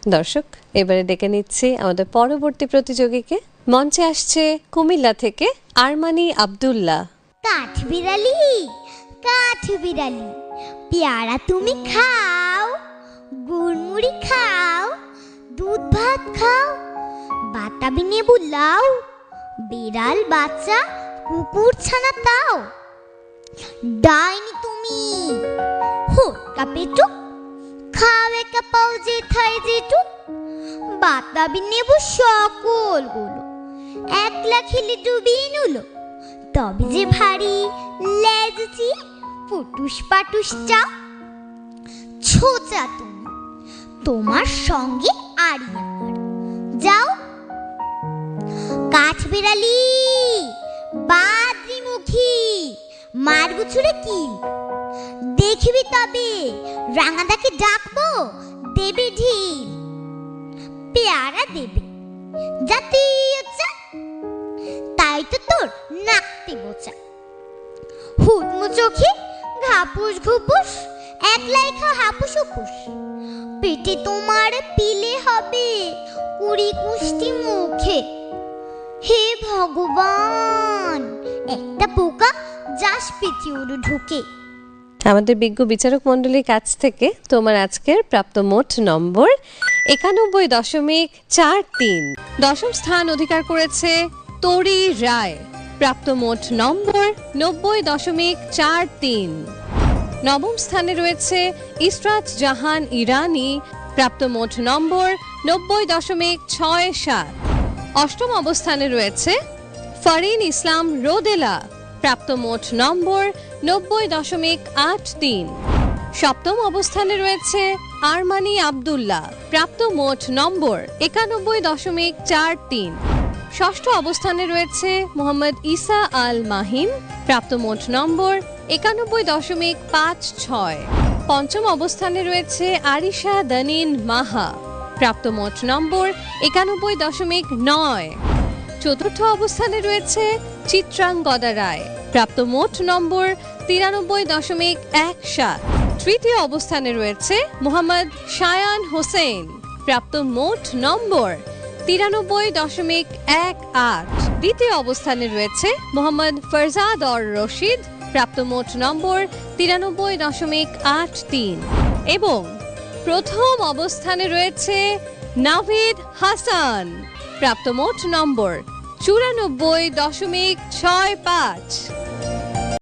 দর্শক, এবারে ডেকে নিচ্ছি আমাদের পরবর্তী প্রতিযোগীকে। মঞ্চে আসছে কুমিল্লা থেকে আরমানি আব্দুল্লাহ। কাঠবিড়ালি কাঠবিড়ালি, পেয়ারা তুমি খাও, গুড়মুড়ি খাও, দুধ ভাত খাও, বাতাবি নেবু লাও, বিড়াল বাচ্চা কুকুর ছানা তাও। ডাইনি তুমি হোটকা পেটুক, খাও একা পাও যেথায় যেটুক, বাতাবি নেবু সকলগুলো একলা খেলে ডুবিয়ে নুলো। তবে যে ভারী লেজচি ফুটুস পাটুস চাও, ছোচা তুমি, তোমার সঙ্গে আড়ি আমার, যাও। কাঠবিড়ালি বাদ্রিমুখী, মারবু ছুড়ে কি দেখবি তবে, রাঙাদাকে ডাকবো দেবে ঢিল, পেয়ারা দেবে জাতীয় চা, তাই তো তোর নাকতে বোচা। হুদমু চোখে ঘাপুস ঘুপুস, একলাই খা হাপুস উপুস, পেটে তোমার পিলে হবে কুড়ি কুষ্টি মুখে। হে ভগবান, একটা পোকা যাস পেটে উড়ে ঢুকে। আমাদের বিজ্ঞ বিচারক মণ্ডলীর কাছ থেকে তোমার আজকের প্রাপ্ত মোট নম্বর 91.43। দশম স্থান অধিকার করেছে তরি রায়, প্রাপ্ত মোট নম্বর 90.43। নবম স্থানে রয়েছে ইসরাত জাহান ইরানি, প্রাপ্ত মোট নম্বর 90.67। অষ্টম অবস্থানে রয়েছে ফরিন ইসলাম রোদেলা, প্রাপ্ত মোট নম্বর 90.83। সপ্তম অবস্থানে রয়েছে আরমানি আব্দুল্লাহ, প্রাপ্ত মোট নম্বর 91.43। ষষ্ঠ অবস্থানে রয়েছে মোহাম্মদ ইসা আল মাহিন, প্রাপ্ত মোট নম্বর 91.56। পঞ্চম অবস্থানে রয়েছে আরিশা দানিন মাহা, প্রাপ্ত মোট নম্বর 91.9। চতুর্থ অবস্থানে রয়েছে চিত্রাঙ্গদা রায়, প্রাপ্ত মোট নম্বর 93.17। তৃতীয় অবস্থানে রয়েছে মোহাম্মদ শায়ান হোসেন, প্রাপ্ত মোট নম্বর 93.18। দ্বিতীয় অবস্থানে রয়েছে মোহাম্মদ ফরজাদ অর রশিদ, প্রাপ্ত মোট নম্বর 93.83। এবং প্রথম অবস্থানে রয়েছে নাভিদ হাসান, প্রাপ্ত মোট নম্বর 94.65।